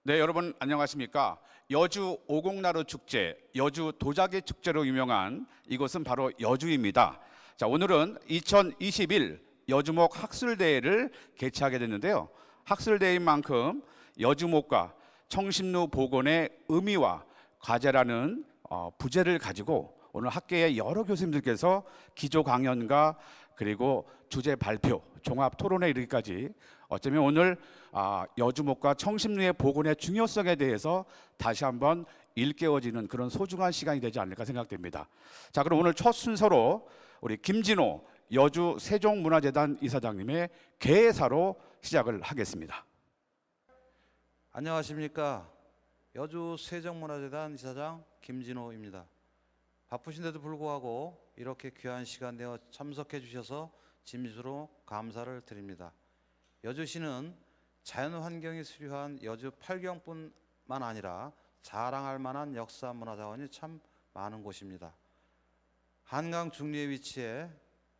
네, 여러분 안녕하십니까? 여주 오곡나루 축제, 여주 도자기 축제로 유명한 이곳은 바로 여주입니다. 자, 오늘은 2021 여주목 학술대회를 개최하게 됐는데요. 학술대회인 만큼 여주목과 청심루 복원의 의미와 과제라는 부제를 가지고 오늘 학계의 여러 교수님들께서 기조 강연과 그리고 주제 발표, 종합 토론에 이르기까지 어쩌면 오늘 여주목과 청심루의 복원의 중요성에 대해서 다시 한번 일깨워지는 그런 소중한 시간이 되지 않을까 생각됩니다. 자, 그럼 오늘 첫 순서로 우리 김진호 여주 세종문화재단 이사장님의 개사로 시작을 하겠습니다. 안녕하십니까. 여주 세종문화재단 이사장 김진호입니다. 바쁘신데도 불구하고 이렇게 귀한 시간 내어 참석해 주셔서 진심으로 감사를 드립니다. 여주시는 자연환경이 수려한 여주 팔경뿐만 아니라 자랑할 만한 역사 문화자원이 참 많은 곳입니다. 한강 중리에 위치해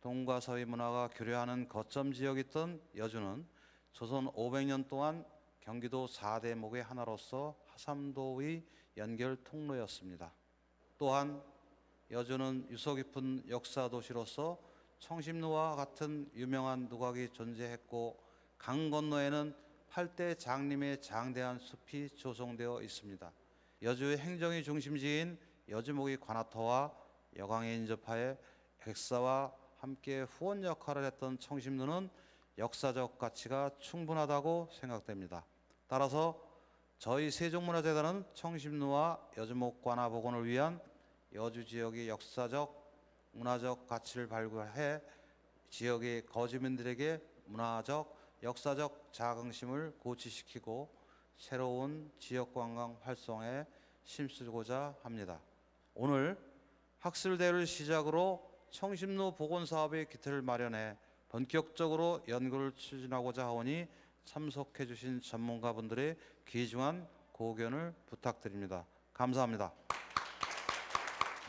동과 서의 문화가 교류하는 거점 지역이었던 여주는 조선 500년 동안 경기도 4대목의 하나로서 하삼도의 연결 통로였습니다. 또한 여주는 유서 깊은 역사 도시로서 청심루와 같은 유명한 누각이 존재했고 강 건너에는 8대 장림의 장대한 숲이 조성되어 있습니다. 여주의 행정의 중심지인 여주목의 관아터와 여강에 인접하여 객사와 함께 후원 역할을 했던 청심루는 역사적 가치가 충분하다고 생각됩니다. 따라서 저희 세종문화재단은 청심루와 여주목 관아 복원을 위한 여주 지역의 역사적, 문화적 가치를 발굴해 지역의 거주민들에게 문화적, 역사적 자긍심을 고취시키고 새로운 지역관광 활성화에 힘쓰고자 합니다. 오늘 학술대회를 시작으로 청심루 복원 사업의 기틀을 마련해 본격적으로 연구를 추진하고자 하오니 참석해 주신 전문가분들의 귀중한 고견을 부탁드립니다. 감사합니다.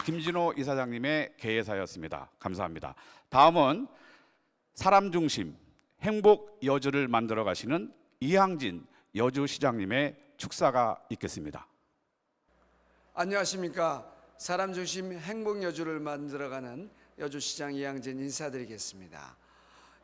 김진호 이사장님의 개사였습니다. 감사합니다. 다음은 사람 중심 행복 여주를 만들어 가시는 이항진 여주시장님의 축사가 있겠습니다. 안녕하십니까. 사람 중심 행복 여주를 만들어가는 여주시장 이항진 인사드리겠습니다.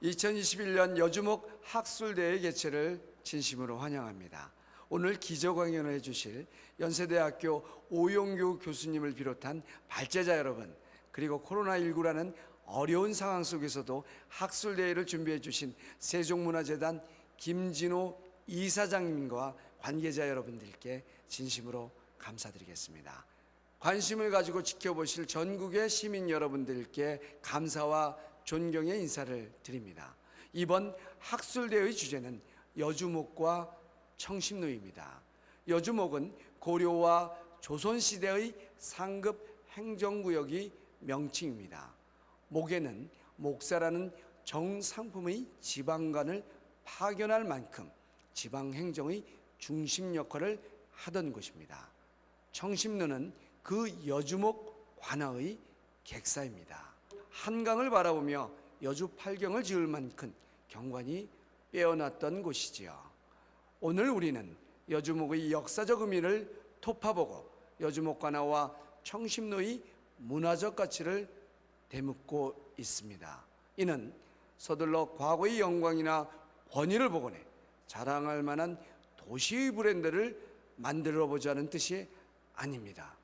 2021년 여주목 학술대회 개최를 진심으로 환영합니다. 오늘 기조강연을 해주실 연세대학교 오용규 교수님을 비롯한 발제자 여러분, 그리고 코로나19라는 어려운 상황 속에서도 학술대회를 준비해 주신 세종문화재단 김진호 이사장님과 관계자 여러분들께 진심으로 감사드리겠습니다. 관심을 가지고 지켜보실 전국의 시민 여러분들께 감사와 존경의 인사를 드립니다. 이번 학술대회의 주제는 여주목과 청심루입니다. 여주목은 고려와 조선시대의 상급 행정구역이 명칭입니다. 목에는 목사라는 정상품의 지방관을 파견할 만큼 지방행정의 중심 역할을 하던 곳입니다. 청심루는 그 여주목 관아의 객사입니다. 한강을 바라보며 여주 팔경을 지을 만큼 경관이 빼어났던 곳이지요. 오늘 우리는 여주목의 역사적 의미를 토파보고 여주목 관아와 청심루의 문화적 가치를 되묻고 있습니다. 이는 서둘러 과거의 영광이나 권위를 복원해 자랑할 만한 도시의 브랜드를 만들어 보자는 뜻이 아닙니다.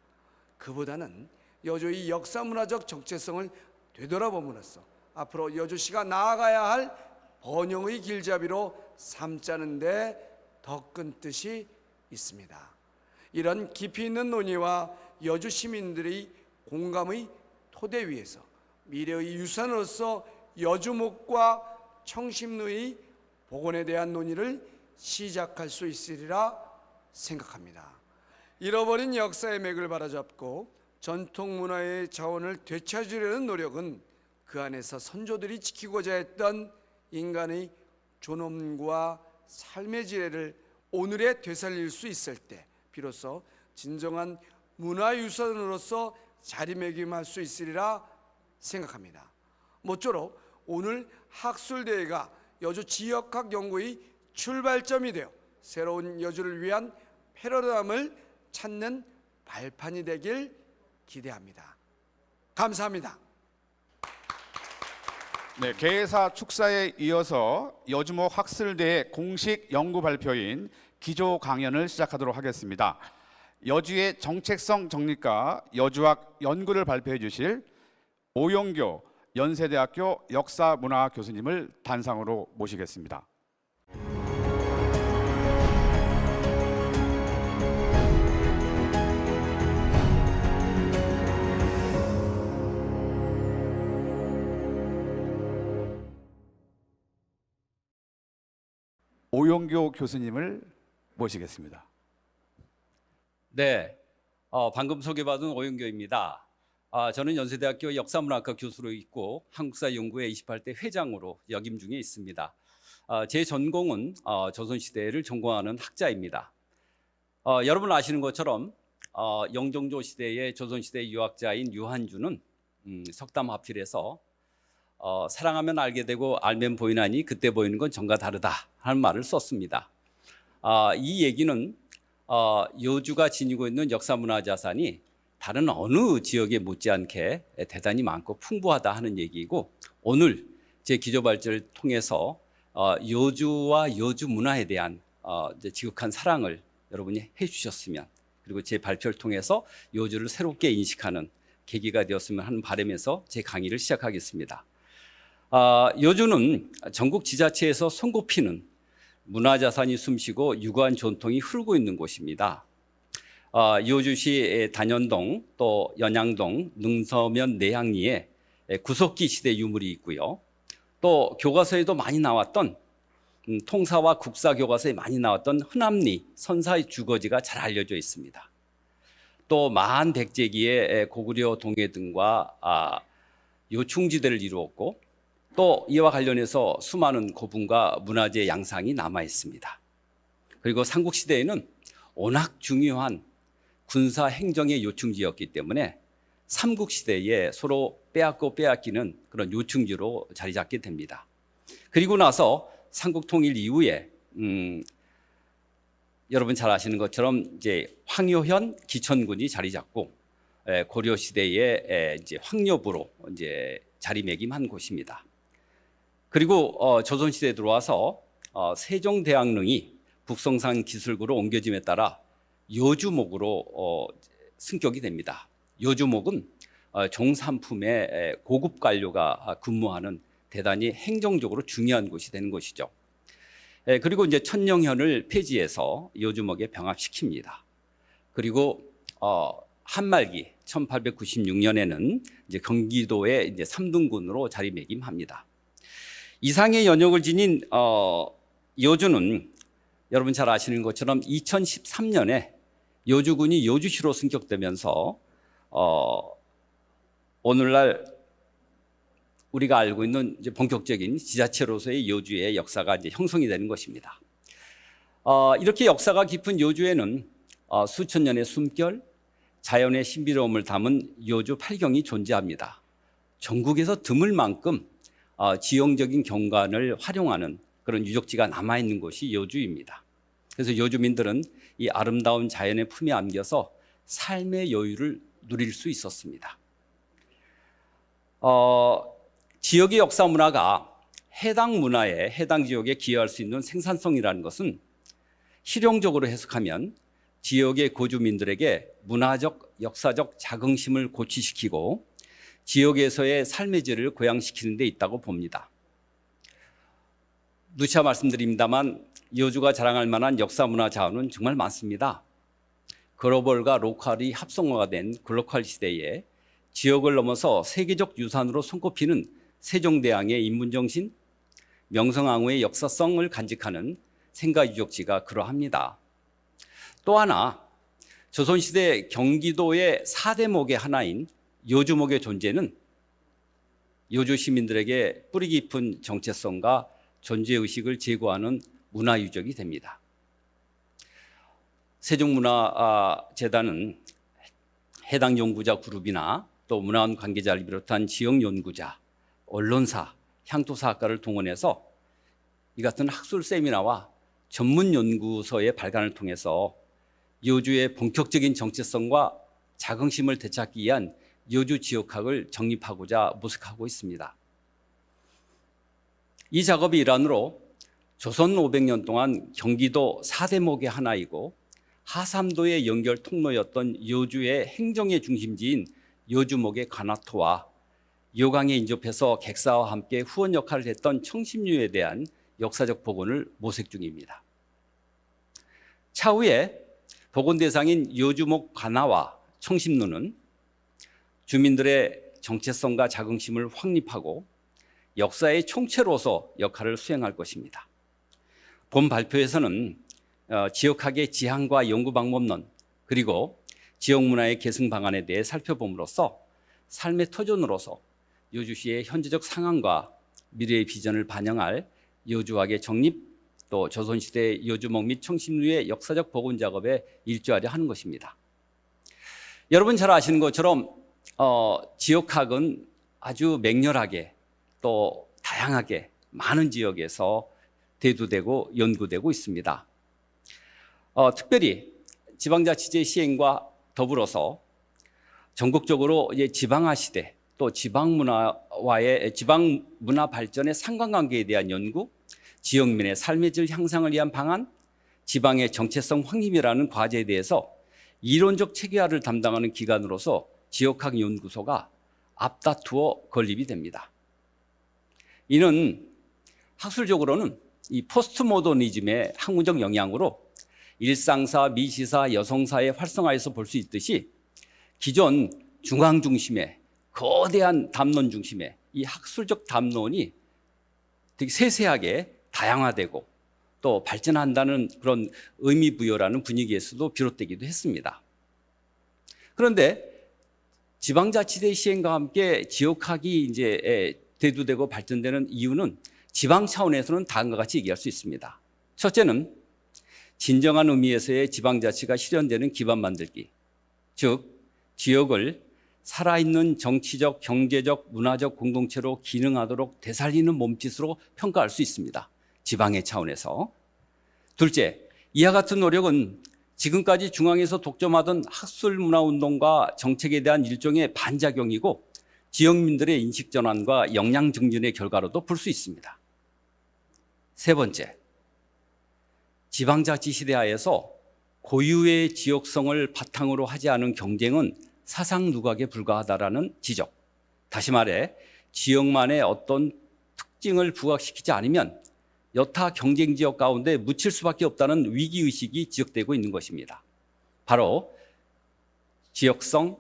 그보다는 여주의 역사 문화적 정체성을 되돌아봄으로써 앞으로 여주시가 나아가야 할 번영의 길잡이로 삼자는 데 더 큰 뜻이 있습니다. 이런 깊이 있는 논의와 여주 시민들의 공감의 토대 위에서 미래의 유산으로서 여주목과 청심루의 복원에 대한 논의를 시작할 수 있으리라 생각합니다. 잃어버린 역사의 맥을 바로잡고 전통 문화의 자원을 되찾으려는 노력은 그 안에서 선조들이 지키고자 했던 인간의 존엄과 삶의 지혜를 오늘에 되살릴 수 있을 때 비로소 진정한 문화유산으로서 자리매김할 수 있으리라 생각합니다. 모쪼록 오늘 학술대회가 여주 지역학 연구의 출발점이 되어 새로운 여주를 위한 패러다임을 찾는 발판이 되길 기대합니다. 감사합니다. 네, 개사 축사에 이어서 여주목 학술대의 공식 연구 발표인 기조 강연을 시작하도록 하겠습니다. 여주의 정책성 정립과 여주학 연구를 발표해 주실 오용교 연세대학교 역사문화 교수님을 단상으로 모시겠습니다. 오용교 교수님을 모시겠습니다. 네, 방금 소개받은 오영교입니다. 저는 연세대학교 역사문화학과 교수로 있고 한국사연구회 28대 회장으로 역임 중에 있습니다. 제 전공은 조선시대를 전공하는 학자입니다. 여러분 아시는 것처럼 영종조 시대의 조선시대 유학자인 유한주는 석담하필에서 사랑하면 알게 되고 알면 보이나니 그때 보이는 건 전과 다르다 하는 말을 썼습니다. 이 얘기는 여주가 지니고 있는 역사문화 자산이 다른 어느 지역에 못지않게 대단히 많고 풍부하다 하는 얘기이고, 오늘 제 기조발제를 통해서 여주와 여주 문화에 대한 지극한 사랑을 여러분이 해주셨으면, 그리고 제 발표를 통해서 여주를 새롭게 인식하는 계기가 되었으면 하는 바람에서 제 강의를 시작하겠습니다. 여주는 전국 지자체에서 손꼽히는 문화자산이 숨쉬고 유구한 전통이 흐르고 있는 곳입니다. 여주시 단연동, 또 연양동, 능서면 내향리에 구석기 시대 유물이 있고요. 또 교과서에도 많이 나왔던 통사와 국사 교과서에 많이 나왔던 흔암리 선사의 주거지가 잘 알려져 있습니다. 또 마한 백제기에 고구려 동해등과 요충지대를 이루었고, 또 이와 관련해서 수많은 고분과 문화재 양상이 남아 있습니다. 그리고 삼국시대에는 워낙 중요한 군사 행정의 요충지였기 때문에 삼국시대에 서로 빼앗고 빼앗기는 그런 요충지로 자리 잡게 됩니다. 그리고 나서 삼국통일 이후에 여러분 잘 아시는 것처럼 이제 황효현 기천군이 자리 잡고 고려 시대에 이제 황여부로 이제 자리매김한 곳입니다. 그리고 조선 시대에 들어와서 세종대왕릉이 북성산 기술구로 옮겨짐에 따라 여주목으로 승격이 됩니다. 여주목은 종산품의 고급 관료가 근무하는 대단히 행정적으로 중요한 곳이 되는 것이죠. 그리고 이제 천령현을 폐지해서 여주목에 병합시킵니다. 그리고 한말기 1896년에는 이제 경기도의 이제 삼등군으로 자리매김합니다. 이상의 연역을 지닌 여주는 여러분 잘 아시는 것처럼 2013년에 여주군이 여주시로 승격되면서 오늘날 우리가 알고 있는 이제 본격적인 지자체로서의 여주의 역사가 이제 형성이 되는 것입니다. 이렇게 역사가 깊은 여주에는 수천 년의 숨결, 자연의 신비로움을 담은 여주 팔경이 존재합니다. 전국에서 드물 만큼 지형적인 경관을 활용하는 그런 유적지가 남아있는 곳이 여주입니다. 그래서 여주민들은 이 아름다운 자연의 품에 안겨서 삶의 여유를 누릴 수 있었습니다. 지역의 역사 문화가 해당 문화에 해당 지역에 기여할 수 있는 생산성이라는 것은 실용적으로 해석하면 지역의 거주민들에게 문화적, 역사적 자긍심을 고취시키고 지역에서의 삶의 질을 고양시키는 데 있다고 봅니다. 누차 말씀드립니다만 여주가 자랑할 만한 역사 문화 자원은 정말 많습니다. 글로벌과 로컬이 합성화가 된 글로컬 시대에 지역을 넘어서 세계적 유산으로 손꼽히는 세종대왕의 인문정신, 명성황후의 역사성을 간직하는 생가유적지가 그러합니다. 또 하나, 조선시대 경기도의 4대목의 하나인 여주목의 존재는 여주 시민들에게 뿌리 깊은 정체성과 존재의식을 제고하는 문화유적이 됩니다. 세종문화재단은 해당 연구자 그룹이나 또 문화원 관계자를 비롯한 지역 연구자, 언론사, 향토사학과를 동원해서 이 같은 학술 세미나와 전문 연구소의 발간을 통해서 여주의 본격적인 정체성과 자긍심을 되찾기 위한 여주 지역학을 정립하고자 모색하고 있습니다. 이 작업의 일환으로 조선 500년 동안 경기도 4대목의 하나이고 하삼도의 연결 통로였던 여주의 행정의 중심지인 여주목의 관아토와 여강에 인접해서 객사와 함께 후원 역할을 했던 청심루에 대한 역사적 복원을 모색 중입니다. 차후에 복원 대상인 여주목 관아와 청심루는 주민들의 정체성과 자긍심을 확립하고 역사의 총체로서 역할을 수행할 것입니다. 본 발표에서는 지역학의 지향과 연구 방법론 그리고 지역 문화의 계승 방안에 대해 살펴봄으로써 삶의 터전으로서 여주시의 현재적 상황과 미래의 비전을 반영할 여주학의 정립 또 조선시대 여주목 및 청심루의 역사적 복원 작업에 일조하려 하는 것입니다. 여러분 잘 아시는 것처럼 지역학은 아주 맹렬하게 또 다양하게 많은 지역에서 대두되고 연구되고 있습니다. 특별히 지방자치제 시행과 더불어서 전국적으로 지방화 시대 또 지방문화와의 지방문화 발전의 상관관계에 대한 연구, 지역민의 삶의 질 향상을 위한 방안, 지방의 정체성 확립이라는 과제에 대해서 이론적 체계화를 담당하는 기관으로서 지역학 연구소가 앞다투어 건립이 됩니다. 이는 학술적으로는 이 포스트 모더니즘의 학문적 영향으로 일상사, 미시사, 여성사의 활성화에서 볼 수 있듯이 기존 중앙 중심의 거대한 담론 중심의 이 학술적 담론이 되게 세세하게 다양화되고 또 발전한다는 그런 의미 부여라는 분위기에서도 비롯되기도 했습니다. 그런데 지방자치제 시행과 함께 지역학이 이제 대두되고 발전되는 이유는 지방 차원에서는 다음과 같이 얘기할 수 있습니다. 첫째는 진정한 의미에서의 지방자치가 실현되는 기반 만들기, 즉 지역을 살아있는 정치적, 경제적, 문화적 공동체로 기능하도록 되살리는 몸짓으로 평가할 수 있습니다. 지방의 차원에서. 둘째, 이와 같은 노력은 지금까지 중앙에서 독점하던 학술문화운동과 정책에 대한 일종의 반작용이고 지역민들의 인식 전환과 역량 증진의 결과로도 볼 수 있습니다. 세 번째, 지방자치 시대하에서 고유의 지역성을 바탕으로 하지 않은 경쟁은 사상 누각에 불과하다라는 지적. 다시 말해 지역만의 어떤 특징을 부각시키지 않으면 여타 경쟁 지역 가운데 묻힐 수밖에 없다는 위기의식이 지적되고 있는 것입니다. 바로 지역성,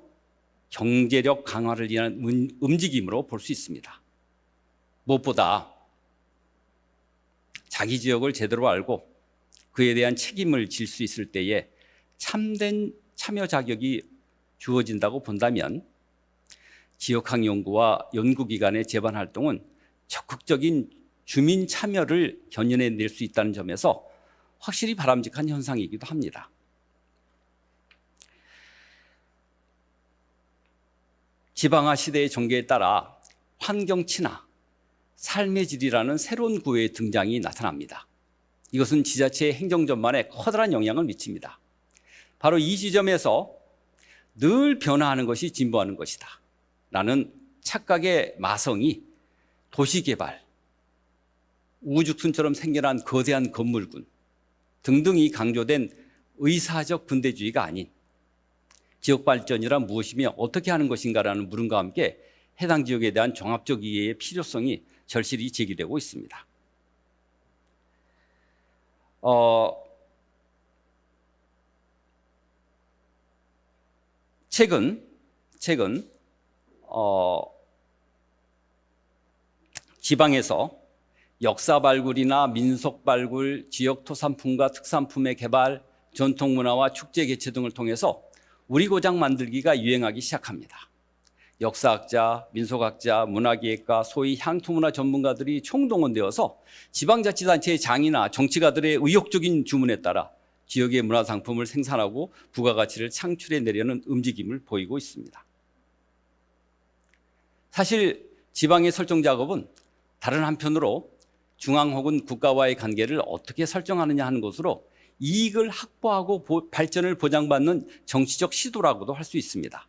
경제력 강화를 위한 움직임으로 볼 수 있습니다. 무엇보다 자기 지역을 제대로 알고 그에 대한 책임을 질 수 있을 때에 참된 참여 자격이 주어진다고 본다면 지역학 연구와 연구기관의 제반 활동은 적극적인 주민 참여를 견인해낼 수 있다는 점에서 확실히 바람직한 현상이기도 합니다. 지방화 시대의 전개에 따라 환경 친화, 삶의 질이라는 새로운 구호의 등장이 나타납니다. 이것은 지자체의 행정 전반에 커다란 영향을 미칩니다. 바로 이 지점에서 늘 변화하는 것이 진보하는 것이다 라는 착각의 마성이 도시개발, 우주순처럼 생겨난 거대한 건물군 등등이 강조된 의사적 근대주의가 아닌 지역발전이란 무엇이며 어떻게 하는 것인가라는 물음과 함께 해당 지역에 대한 종합적 이해의 필요성이 절실히 제기되고 있습니다. 최근 지방에서 역사 발굴이나 민속 발굴, 지역 토산품과 특산품의 개발, 전통 문화와 축제 개최 등을 통해서 우리 고장 만들기가 유행하기 시작합니다. 역사학자, 민속학자, 문화기획가, 소위 향토문화 전문가들이 총동원되어서 지방자치단체의 장이나 정치가들의 의욕적인 주문에 따라 지역의 문화상품을 생산하고 부가가치를 창출해내려는 움직임을 보이고 있습니다. 사실 지방의 설정 작업은 다른 한편으로 중앙 혹은 국가와의 관계를 어떻게 설정하느냐 하는 것으로 이익을 확보하고 발전을 보장받는 정치적 시도라고도 할 수 있습니다.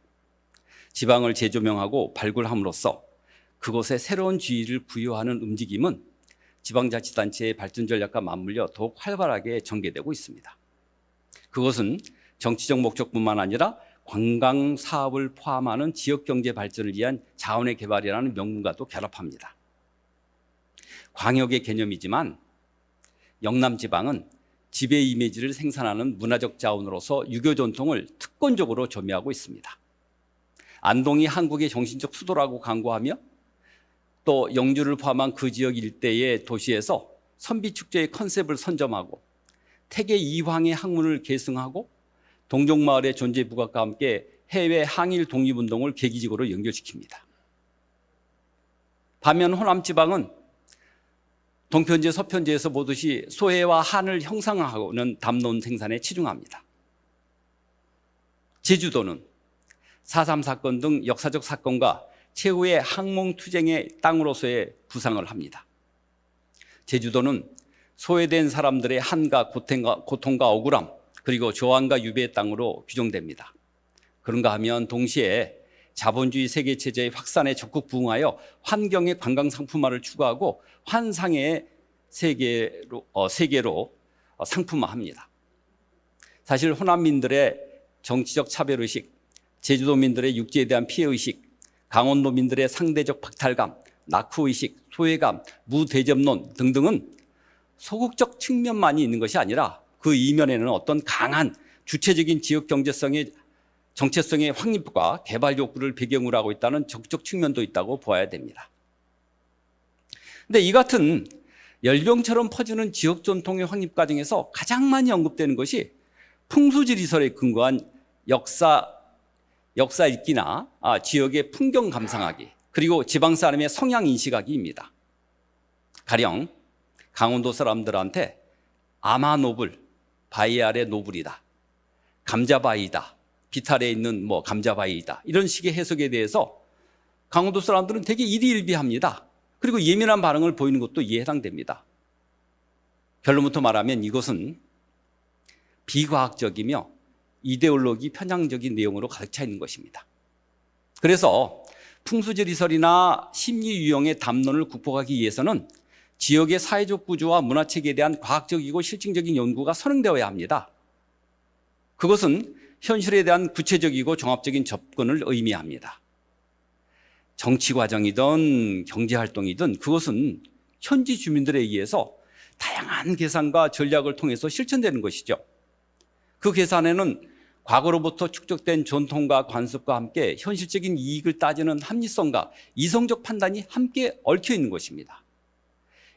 지방을 재조명하고 발굴함으로써 그곳에 새로운 지위를 부여하는 움직임은 지방자치단체의 발전 전략과 맞물려 더욱 활발하게 전개되고 있습니다. 그것은 정치적 목적뿐만 아니라 관광 사업을 포함하는 지역 경제 발전을 위한 자원의 개발이라는 명분과도 결합합니다. 광역의 개념이지만 영남 지방은 지배 이미지를 생산하는 문화적 자원으로서 유교 전통을 특권적으로 점유하고 있습니다. 안동이 한국의 정신적 수도라고 강구하며 또 영주를 포함한 그 지역 일대의 도시에서 선비축제의 컨셉을 선점하고 태계 이황의 학문을 계승하고 동족마을의 존재 부각과 함께 해외 항일 독립운동을 계기적으로 연결시킵니다. 반면 호남지방은 동편제, 서편제에서 보듯이 소해와 한을 형상화하고는 담론 생산에 치중합니다. 제주도는 4.3 사건 등 역사적 사건과 최후의 항몽투쟁의 땅으로서의 부상을 합니다. 제주도는 소외된 사람들의 한과 고통과 억울함, 그리고 조항과 유배의 땅으로 규정됩니다. 그런가 하면 동시에 자본주의 세계체제의 확산에 적극 부응하여 환경의 관광상품화를 추구하고 환상의 세계로 상품화합니다. 사실 호남민들의 정치적 차별의식, 제주도민들의 육지에 대한 피해의식, 강원도민들의 상대적 박탈감, 낙후의식, 소외감, 무대접론 등등은 소극적 측면만이 있는 것이 아니라 그 이면에는 어떤 강한 주체적인 지역 경제성의 정체성의 확립과 개발 욕구를 배경으로 하고 있다는 적극적 측면도 있다고 보아야 됩니다. 근데 이 같은 열병처럼 퍼지는 지역 전통의 확립 과정에서 가장 많이 언급되는 것이 풍수지리설에 근거한 역사 읽기나 지역의 풍경 감상하기, 그리고 지방 사람의 성향 인식하기입니다. 가령 강원도 사람들한테 아마노블, 바위 아래 노블이다, 감자바위다, 비탈에 있는 감자바위다, 이런 식의 해석에 대해서 강원도 사람들은 되게 일희일비합니다. 그리고 예민한 반응을 보이는 것도 이에 해당됩니다. 결론부터 말하면 이것은 비과학적이며 이데올로기 편향적인 내용으로 가득 차 있는 것입니다. 그래서 풍수지리설이나 심리유형의 담론을 극복하기 위해서는 지역의 사회적 구조와 문화체계에 대한 과학적이고 실증적인 연구가 선행되어야 합니다. 그것은 현실에 대한 구체적이고 종합적인 접근을 의미합니다. 정치 과정이든 경제 활동이든 그것은 현지 주민들에 의해서 다양한 계산과 전략을 통해서 실천되는 것이죠. 그 계산에는 과거로부터 축적된 전통과 관습과 함께 현실적인 이익을 따지는 합리성과 이성적 판단이 함께 얽혀 있는 것입니다.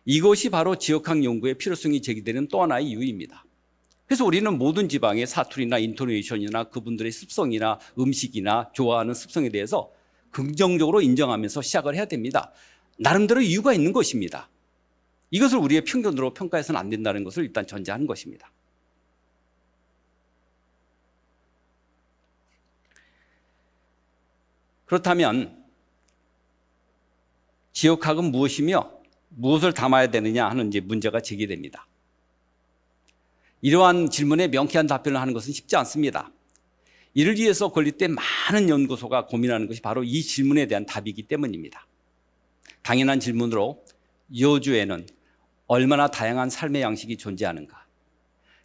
이것이 바로 지역학 연구의 필요성이 제기되는 또 하나의 이유입니다. 그래서 우리는 모든 지방의 사투리나 인토네이션이나 그분들의 습성이나 음식이나 좋아하는 습성에 대해서 긍정적으로 인정하면서 시작을 해야 됩니다. 나름대로 이유가 있는 것입니다. 이것을 우리의 편견으로 평가해서는 안 된다는 것을 일단 전제하는 것입니다. 그렇다면 지역학은 무엇이며 무엇을 담아야 되느냐 하는 이제 문제가 제기됩니다. 이러한 질문에 명쾌한 답변을 하는 것은 쉽지 않습니다. 이를 위해서 건립된 많은 연구소가 고민하는 것이 바로 이 질문에 대한 답이기 때문입니다. 당연한 질문으로 여주에는 얼마나 다양한 삶의 양식이 존재하는가?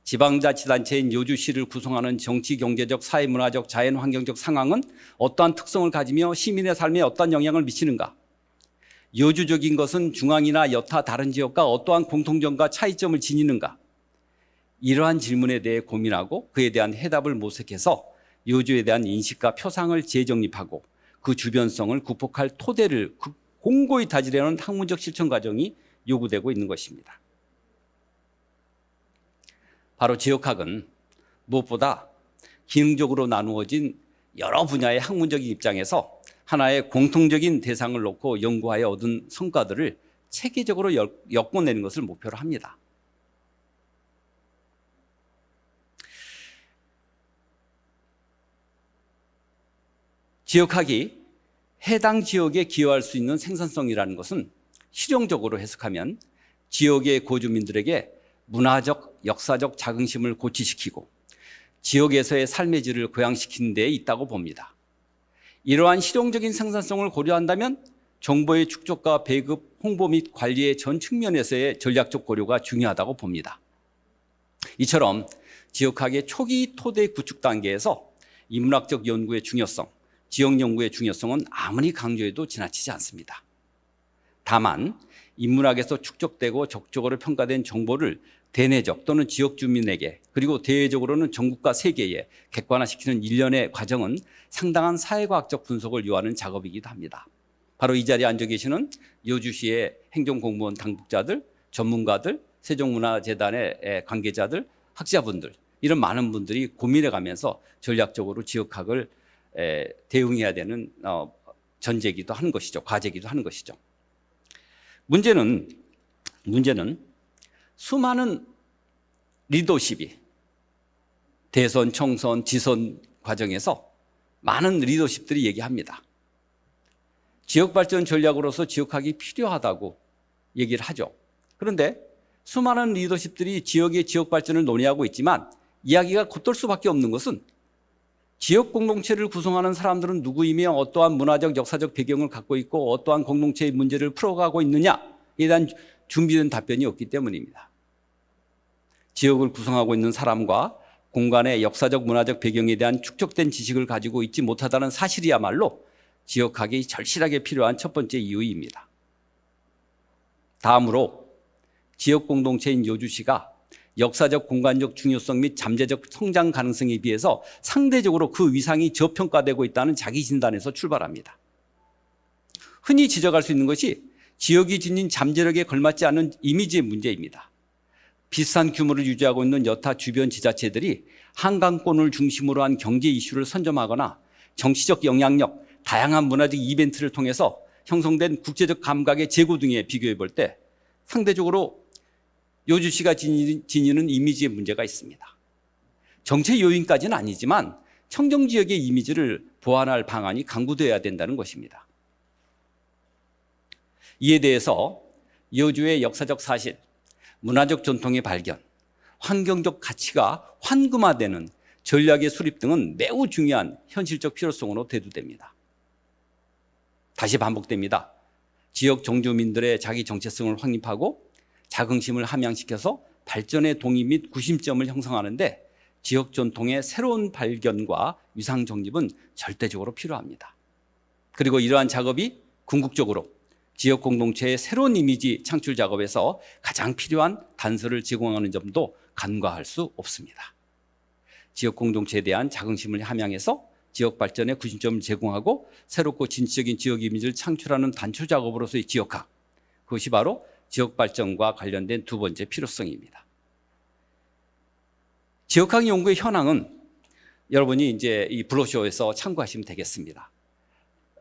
지방자치단체인 여주시를 구성하는 정치, 경제적, 사회문화적, 자연환경적 상황은 어떠한 특성을 가지며 시민의 삶에 어떠한 영향을 미치는가? 여주적인 것은 중앙이나 여타 다른 지역과 어떠한 공통점과 차이점을 지니는가? 이러한 질문에 대해 고민하고 그에 대한 해답을 모색해서 여주에 대한 인식과 표상을 재정립하고 그 주변성을 극복할 토대를 공고히 다지려는 학문적 실천 과정이 요구되고 있는 것입니다. 바로 지역학은 무엇보다 기능적으로 나누어진 여러 분야의 학문적인 입장에서 하나의 공통적인 대상을 놓고 연구하여 얻은 성과들을 체계적으로 엮어내는 것을 목표로 합니다. 지역학이 해당 지역에 기여할 수 있는 생산성이라는 것은 실용적으로 해석하면 지역의 거주민들에게 문화적 역사적 자긍심을 고취시키고 지역에서의 삶의 질을 고양시키는 데 있다고 봅니다. 이러한 실용적인 생산성을 고려한다면 정보의 축적과 배급, 홍보 및 관리의 전 측면에서의 전략적 고려가 중요하다고 봅니다. 이처럼 지역학의 초기 토대 구축 단계에서 인문학적 연구의 중요성, 지역 연구의 중요성은 아무리 강조해도 지나치지 않습니다. 다만 인문학에서 축적되고 적극적으로 평가된 정보를 대내적 또는 지역 주민에게 그리고 대외적으로는 전국과 세계에 객관화시키는 일련의 과정은 상당한 사회과학적 분석을 요하는 작업이기도 합니다. 바로 이 자리에 앉아 계시는 여주시의 행정공무원 당국자들, 전문가들, 세종문화재단의 관계자들, 학자분들 이런 많은 분들이 고민해 가면서 전략적으로 지역학을 대응해야 되는 전제기도 하는 것이죠. 과제기도 하는 것이죠. 문제는 수많은 리더십이 대선, 총선, 지선 과정에서 많은 리더십들이 얘기합니다. 지역발전 전략으로서 지역학이 필요하다고 얘기를 하죠. 그런데 수많은 리더십들이 지역의 지역발전을 논의하고 있지만 이야기가 겉돌 수밖에 없는 것은 지역 공동체를 구성하는 사람들은 누구이며 어떠한 문화적, 역사적 배경을 갖고 있고 어떠한 공동체의 문제를 풀어가고 있느냐에 대한 준비된 답변이 없기 때문입니다. 지역을 구성하고 있는 사람과 공간의 역사적, 문화적 배경에 대한 축적된 지식을 가지고 있지 못하다는 사실이야말로 지역학이 절실하게 필요한 첫 번째 이유입니다. 다음으로 지역 공동체인 여주시가 역사적 공간적 중요성 및 잠재적 성장 가능성에 비해서 상대적으로 그 위상이 저평가되고 있다는 자기 진단에서 출발합니다. 흔히 지적할 수 있는 것이 지역이 지닌 잠재력에 걸맞지 않은 이미지의 문제입니다. 비슷한 규모를 유지하고 있는 여타 주변 지자체들이 한강권을 중심으로 한 경제 이슈를 선점하거나 정치적 영향력, 다양한 문화적 이벤트를 통해서 형성된 국제적 감각의 재고 등에 비교해 볼 때 상대적으로 여주시가 지니는 이미지의 문제가 있습니다. 정체 요인까지는 아니지만 청정지역의 이미지를 보완할 방안이 강구되어야 된다는 것입니다. 이에 대해서 여주의 역사적 사실, 문화적 전통의 발견, 환경적 가치가 환금화되는 전략의 수립 등은 매우 중요한 현실적 필요성으로 대두됩니다. 다시 반복됩니다. 지역 정주민들의 자기 정체성을 확립하고 자긍심을 함양시켜서 발전의 동의 및 구심점을 형성하는데 지역 전통의 새로운 발견과 위상 정립은 절대적으로 필요합니다. 그리고 이러한 작업이 궁극적으로 지역 공동체의 새로운 이미지 창출 작업에서 가장 필요한 단서를 제공하는 점도 간과할 수 없습니다. 지역 공동체에 대한 자긍심을 함양해서 지역 발전의 구심점을 제공하고 새롭고 진취적인 지역 이미지를 창출하는 단초 작업으로서의 지역학, 그것이 바로 지역 발전과 관련된 두 번째 필요성입니다. 지역학 연구의 현황은 여러분이 이제 이 브로셔에서 참고하시면 되겠습니다.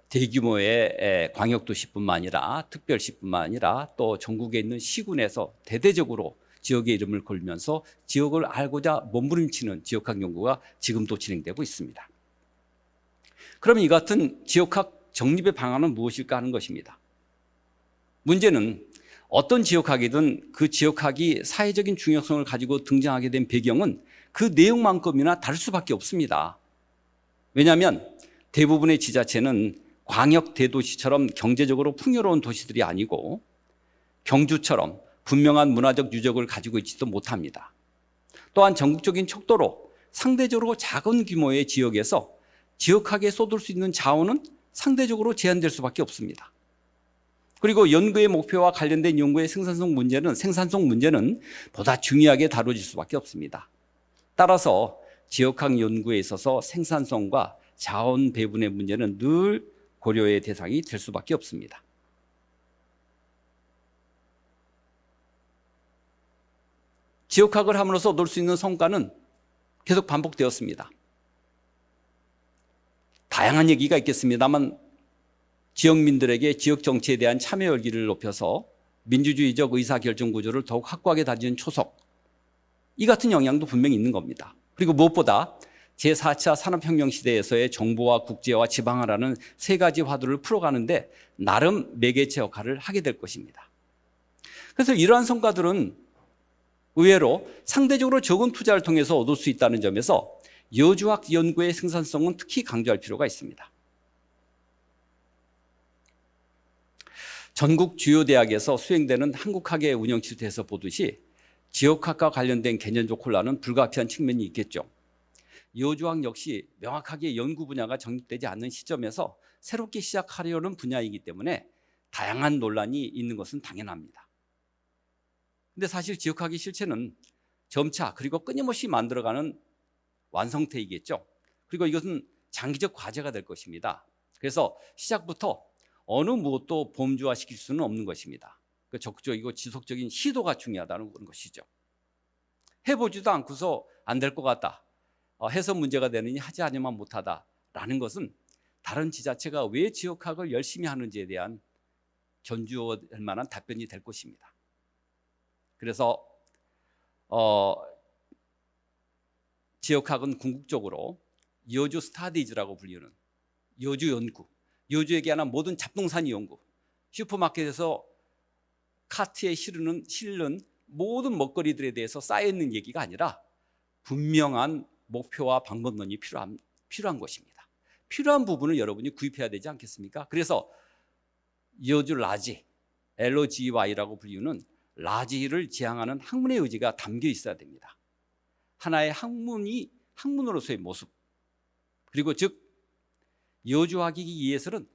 대규모의 광역도시뿐만 아니라 특별시뿐만 아니라 또 전국에 있는 시군에서 대대적으로 지역의 이름을 걸면서 지역을 알고자 몸부림치는 지역학 연구가 지금도 진행되고 있습니다. 그러면 이 같은 지역학 정립의 방안은 무엇일까 하는 것입니다. 문제는 어떤 지역학이든 그 지역학이 사회적인 중요성을 가지고 등장하게 된 배경은 그 내용만큼이나 다를 수밖에 없습니다. 왜냐하면 대부분의 지자체는 광역 대도시처럼 경제적으로 풍요로운 도시들이 아니고 경주처럼 분명한 문화적 유적을 가지고 있지도 못합니다. 또한 전국적인 척도로 상대적으로 작은 규모의 지역에서 지역학에 쏟을 수 있는 자원은 상대적으로 제한될 수밖에 없습니다. 그리고 연구의 목표와 관련된 연구의 생산성 문제는 보다 중요하게 다뤄질 수밖에 없습니다. 따라서 지역학 연구에 있어서 생산성과 자원 배분의 문제는 늘 고려의 대상이 될 수밖에 없습니다. 지역학을 함으로써 얻을 수 있는 성과는 계속 반복되었습니다. 다양한 얘기가 있겠습니다만 지역민들에게 지역 정치에 대한 참여 열기를 높여서 민주주의적 의사결정 구조를 더욱 확고하게 다지는 초석, 이 같은 영향도 분명히 있는 겁니다. 그리고 무엇보다 제4차 산업혁명 시대에서의 정부와 국제와 지방화라는 세 가지 화두를 풀어가는데 나름 매개체 역할을 하게 될 것입니다. 그래서 이러한 성과들은 의외로 상대적으로 적은 투자를 통해서 얻을 수 있다는 점에서 여주학 연구의 생산성은 특히 강조할 필요가 있습니다. 전국 주요 대학에서 수행되는 한국학의 운영 질서에서 보듯이 지역학과 관련된 개념적 혼란은 불가피한 측면이 있겠죠. 여주학 역시 명확하게 연구 분야가 정립되지 않는 시점에서 새롭게 시작하려는 분야이기 때문에 다양한 논란이 있는 것은 당연합니다. 근데 사실 지역학의 실체는 점차 그리고 끊임없이 만들어가는 완성태이겠죠. 그리고 이것은 장기적 과제가 될 것입니다. 그래서 시작부터 어느 무엇도 범주화시킬 수는 없는 것입니다. 그 적극적이고 지속적인 시도가 중요하다는 것이죠. 해보지도 않고서 안 될 것 같다, 해서 문제가 되느니 하지 않으면 못하다라는 것은 다른 지자체가 왜 지역학을 열심히 하는지에 대한 견주할 만한 답변이 될 것입니다. 그래서 지역학은 궁극적으로 여주 스타디즈라고 불리는 여주 연구, 여주에 관한 모든 잡동사니 연구, 슈퍼마켓에서 카트에 실는 모든 먹거리들에 대해서 쌓여있는 얘기가 아니라 분명한 목표와 방법론이 필요한 것입니다. 필요한 부분을 여러분이 구입해야 되지 않겠습니까? 그래서 여주 라지, LOGY라고 불리는 라지를 지향하는 학문의 의지가 담겨 있어야 됩니다. 하나의 학문으로서의 모습, 그리고 즉 여주학이기 위해서는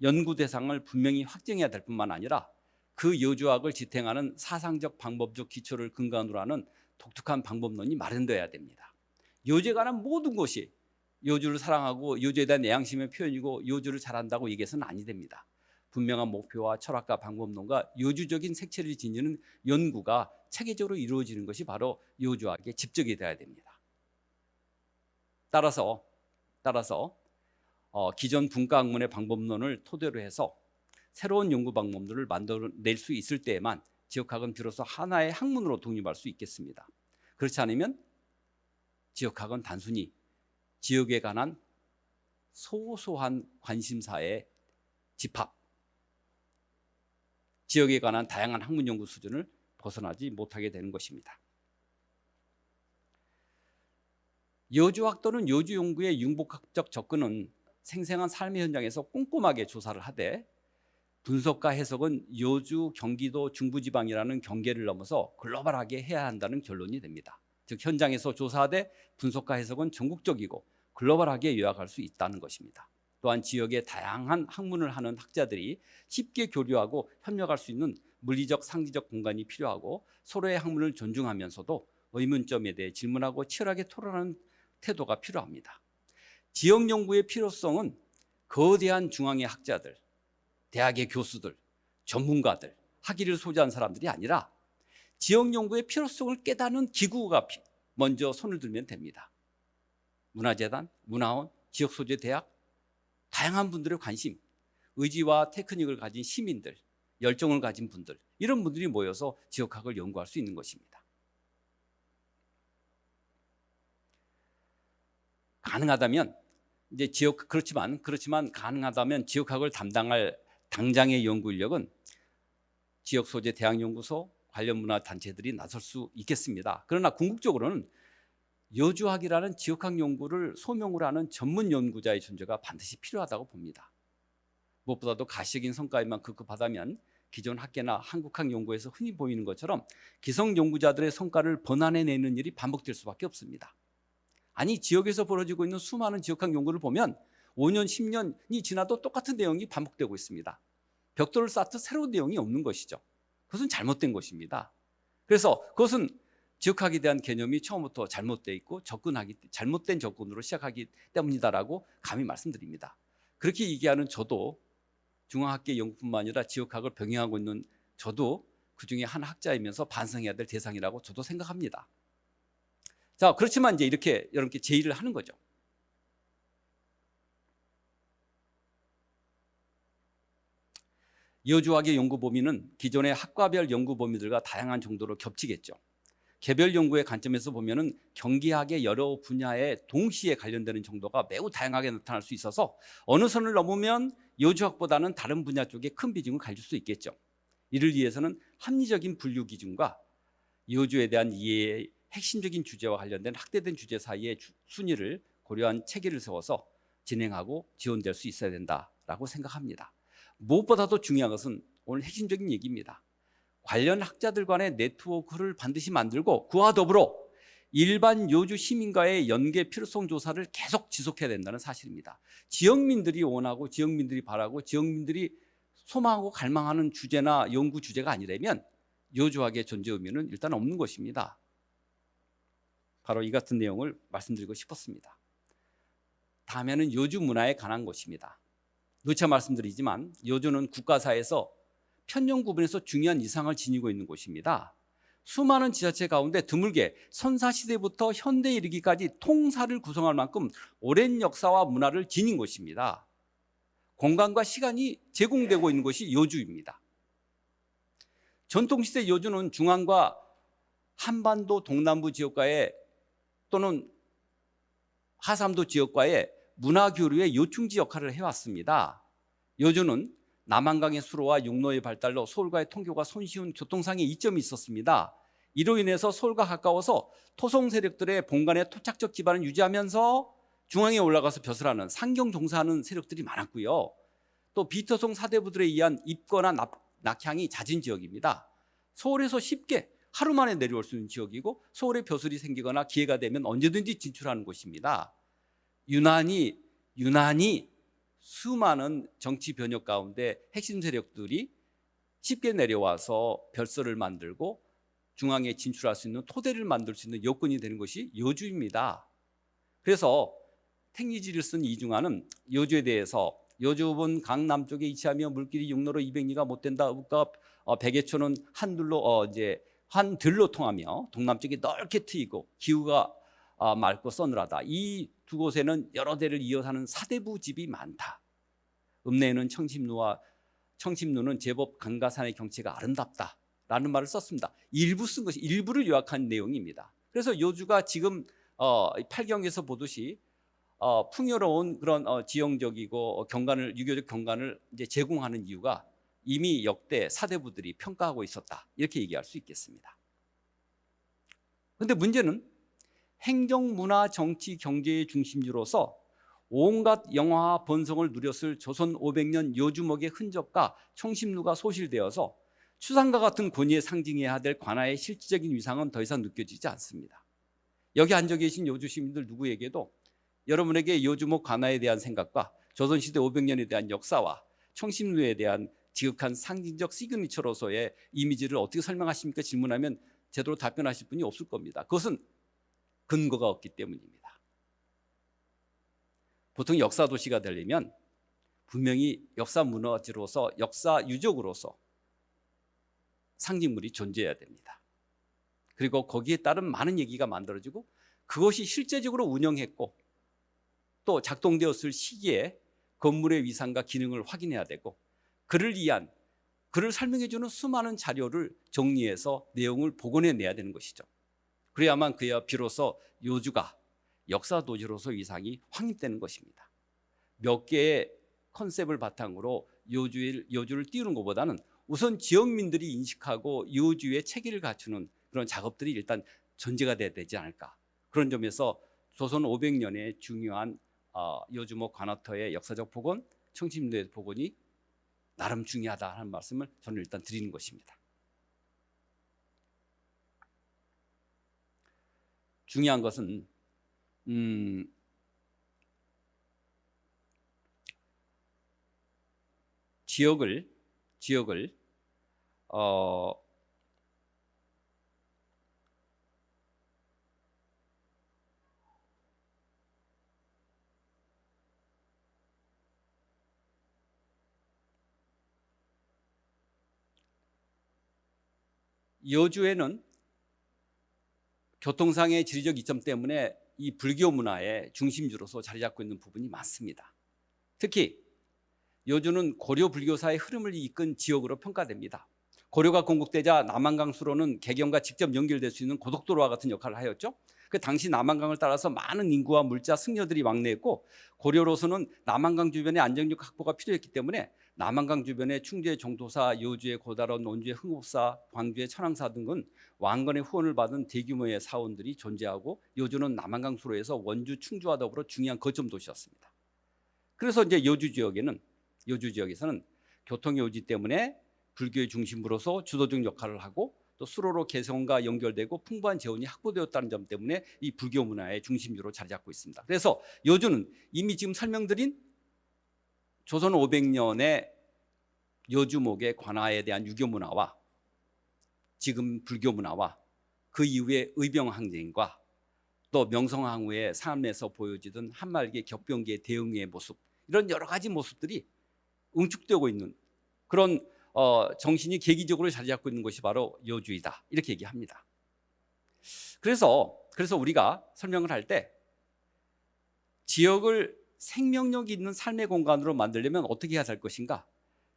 연구 대상을 분명히 확정해야 될 뿐만 아니라 그 여주학을 지탱하는 사상적 방법적 기초를 근간으로 하는 독특한 방법론이 마련되어야 됩니다. 여주에 관한 모든 것이 여주를 사랑하고 여주에 대한 애양심의 표현이고 여주를 잘한다고 얘기해서는 아니 됩니다. 분명한 목표와 철학과 방법론과 여주적인 색채를 지니는 연구가 체계적으로 이루어지는 것이 바로 여주학의 집적이 되어야 됩니다. 따라서 기존 분과학문의 방법론을 토대로 해서 새로운 연구 방법들을 만들어낼 수 있을 때에만 지역학은 비로소 하나의 학문으로 독립할 수 있겠습니다. 그렇지 않으면 지역학은 단순히 지역에 관한 소소한 관심사의 집합, 지역에 관한 다양한 학문 연구 수준을 벗어나지 못하게 되는 것입니다. 여주학 또는 여주 연구의 융복학적 접근은 생생한 삶의 현장에서 꼼꼼하게 조사를 하되 분석과 해석은 여주, 경기도, 중부지방이라는 경계를 넘어서 글로벌하게 해야 한다는 결론이 됩니다. 즉 현장에서 조사하되 분석과 해석은 전국적이고 글로벌하게 요약할 수 있다는 것입니다. 또한 지역의 다양한 학문을 하는 학자들이 쉽게 교류하고 협력할 수 있는 물리적, 상지적 공간이 필요하고 서로의 학문을 존중하면서도 의문점에 대해 질문하고 치열하게 토론하는 태도가 필요합니다. 지역 연구의 필요성은 거대한 중앙의 학자들, 대학의 교수들, 전문가들, 학위를 소지한 사람들이 아니라 지역 연구의 필요성을 깨닫는 기구가 먼저 손을 들면 됩니다. 문화재단, 문화원, 지역 소재 대학, 다양한 분들의 관심, 의지와 테크닉을 가진 시민들, 열정을 가진 분들, 이런 분들이 모여서 지역학을 연구할 수 있는 것입니다. 가능하다면 이제 그렇지만 가능하다면 지역학을 담당할 당장의 연구 인력은 지역 소재 대학연구소, 관련 문화 단체들이 나설 수 있겠습니다. 그러나 궁극적으로는 여주학이라는 지역학 연구를 소명으로 하는 전문 연구자의 존재가 반드시 필요하다고 봅니다. 무엇보다도 가시적인 성과에만 급급하다면 기존 학계나 한국학 연구에서 흔히 보이는 것처럼 기성 연구자들의 성과를 번안해내는 일이 반복될 수밖에 없습니다. 아니 지역에서 벌어지고 있는 수많은 지역학 연구를 보면 5년, 10년이 지나도 똑같은 내용이 반복되고 있습니다. 벽돌을 쌓듯 새로운 내용이 없는 것이죠. 그것은 잘못된 것입니다. 그래서 그것은 지역학에 대한 개념이 처음부터 잘못되어 있고 잘못된 접근으로 시작하기 때문이다라고 감히 말씀드립니다. 그렇게 얘기하는 저도 중앙학계 연구뿐만 아니라 지역학을 병행하고 있는 저도 그중에 한 학자이면서 반성해야 될 대상이라고 저도 생각합니다. 자, 그렇지만 이제 이렇게 여러분께 제의를 하는 거죠. 여주학의 연구 범위는 기존의 학과별 연구 범위들과 다양한 정도로 겹치겠죠. 개별 연구의 관점에서 보면은 경기학의 여러 분야에 동시에 관련되는 정도가 매우 다양하게 나타날 수 있어서 어느 선을 넘으면 여주학보다는 다른 분야 쪽에 큰 비중을 가질 수 있겠죠. 이를 위해서는 합리적인 분류 기준과 여주에 대한 이해의 핵심적인 주제와 관련된 확대된 주제 사이의 순위를 고려한 체계를 세워서 진행하고 지원될 수 있어야 된다라고 생각합니다. 무엇보다도 중요한 것은 오늘 핵심적인 얘기입니다. 관련 학자들 간의 네트워크를 반드시 만들고 그와 더불어 일반 여주 시민과의 연계 필요성 조사를 계속 지속해야 된다는 사실입니다. 지역민들이 원하고 지역민들이 바라고 지역민들이 소망하고 갈망하는 주제나 연구 주제가 아니라면 여주학의 존재 의미는 일단 없는 것입니다. 바로 이 같은 내용을 말씀드리고 싶었습니다. 다음에는 여주 문화에 관한 것입니다. 누차 말씀드리지만 여주는 국가사에서 편령 구분에서 중요한 이상을 지니고 있는 곳입니다. 수많은 지자체 가운데 드물게 선사시대부터 현대에 이르기까지 통사를 구성할 만큼 오랜 역사와 문화를 지닌 곳입니다. 공간과 시간이 제공되고 있는 것이 여주입니다. 전통시대 여주는 중앙과 한반도 동남부 지역과의 또는 하삼도 지역과의 문화교류의 요충지 역할을 해왔습니다. 여주는 남한강의 수로와 육로의 발달로 서울과의 통교가 손쉬운 교통상의 이점이 있었습니다. 이로 인해서 서울과 가까워서 토성 세력들의 본관의 토착적 기반을 유지하면서 중앙에 올라가서 벼슬하는 상경 종사하는 세력들이 많았고요. 또 비토성 사대부들에 의한 입거나 낙향이 잦은 지역입니다. 서울에서 쉽게 하루 만에 내려올 수 있는 지역이고 서울에 벼슬이 생기거나 기회가 되면 언제든지 진출하는 곳입니다. 유난히 수많은 정치 변혁 가운데 핵심 세력들이 쉽게 내려와서 벼슬을 만들고 중앙에 진출할 수 있는 토대를 만들 수 있는 여건이 되는 것이 여주입니다. 그래서 택리지를 쓴 이중환은 여주에 대해서 여주읍은 강남쪽에 위치하며 물길이 육로로 200리가 못 된다. 읍과 백예초는 한들로 통하며 동남쪽이 넓게 트이고 기후가 맑고 서늘하다. 이 두 곳에는 여러 대를 이어 사는 사대부 집이 많다. 읍내에는 청심루는 제법 강가산의 경치가 아름답다라는 말을 썼습니다. 일부 쓴 것이 일부를 요약한 내용입니다. 그래서 여주가 지금 8경에서 보듯이 풍요로운 그런 지형적이고 유교적 경관을 이제 제공하는 이유가 이미 역대 사대부들이 평가하고 있었다. 이렇게 얘기할 수 있겠습니다. 그런데 문제는 행정, 문화, 정치, 경제의 중심지로서 온갖 영화와 번성을 누렸을 조선 500년 여주목의 흔적과 청심루가 소실되어서 추상과 같은 권위에 상징해야 될 관아의 실질적인 위상은 더 이상 느껴지지 않습니다. 여기 앉아 계신 여주 시민들 누구에게도 여러분에게 여주목 관아에 대한 생각과 조선시대 500년에 대한 역사와 청심루에 대한 지극한 상징적 시그니처로서의 이미지를 어떻게 설명하십니까? 질문하면 제대로 답변하실 분이 없을 겁니다. 그것은 근거가 없기 때문입니다. 보통 역사 도시가 되려면 분명히 역사 문화지로서 역사 유적으로서 상징물이 존재해야 됩니다. 그리고 거기에 따른 많은 얘기가 만들어지고 그것이 실제적으로 운영했고 또 작동되었을 시기에 건물의 위상과 기능을 확인해야 되고 그를 설명해주는 수많은 자료를 정리해서 내용을 복원해내야 되는 것이죠. 그래야만 그야 비로소 여주가 역사 도시로서 위상이 확립되는 것입니다. 몇 개의 컨셉을 바탕으로 여주를 띄우는 것보다는 우선 지역민들이 인식하고 여주의 체계를 갖추는 그런 작업들이 일단 전제가 돼야 되지 않을까. 그런 점에서 조선 500년의 중요한 여주목 관아터의 역사적 복원, 청심루의 복원이 나름 중요하다 하는 말씀을 저는 일단 드리는 것입니다. 중요한 것은 지역을 여주에는 교통상의 지리적 이점 때문에 이 불교 문화의 중심지로서 자리 잡고 있는 부분이 많습니다. 특히 여주는 고려 불교사의 흐름을 이끈 지역으로 평가됩니다. 고려가 건국되자 남한강 수로는 개경과 직접 연결될 수 있는 고속도로와 같은 역할을 하였죠. 그 당시 남한강을 따라서 많은 인구와 물자, 승려들이 왕래했고 고려로서는 남한강 주변의 안정적 확보가 필요했기 때문에 남한강 주변의 충주의 정토사, 여주의 고다론, 원주의 흥옥사, 광주의 천왕사 등은 왕건의 후원을 받은 대규모의 사원들이 존재하고 여주는 남한강 수로에서 원주, 충주와 더불어 중요한 거점 도시였습니다. 그래서 이제 여주 지역에서는 교통 요지 때문에 불교의 중심부로서 주도적 역할을 하고 또 수로로 개성과 연결되고 풍부한 재원이 확보되었다는 점 때문에 이 불교 문화의 중심지로 자리 잡고 있습니다. 그래서 여주는 이미 지금 설명드린 조선 500년의 여주목의 관아에 대한 유교 문화와 지금 불교 문화와 그 이후의 의병항쟁과 또 명성황후의 삶에서 보여지던 한말기 격변기의 대응의 모습, 이런 여러 가지 모습들이 응축되고 있는 그런 정신이 계기적으로 자리 잡고 있는 것이 바로 여주이다, 이렇게 얘기합니다. 그래서 우리가 설명을 할 때 지역을 생명력 있는 삶의 공간으로 만들려면 어떻게 해야 할 것인가?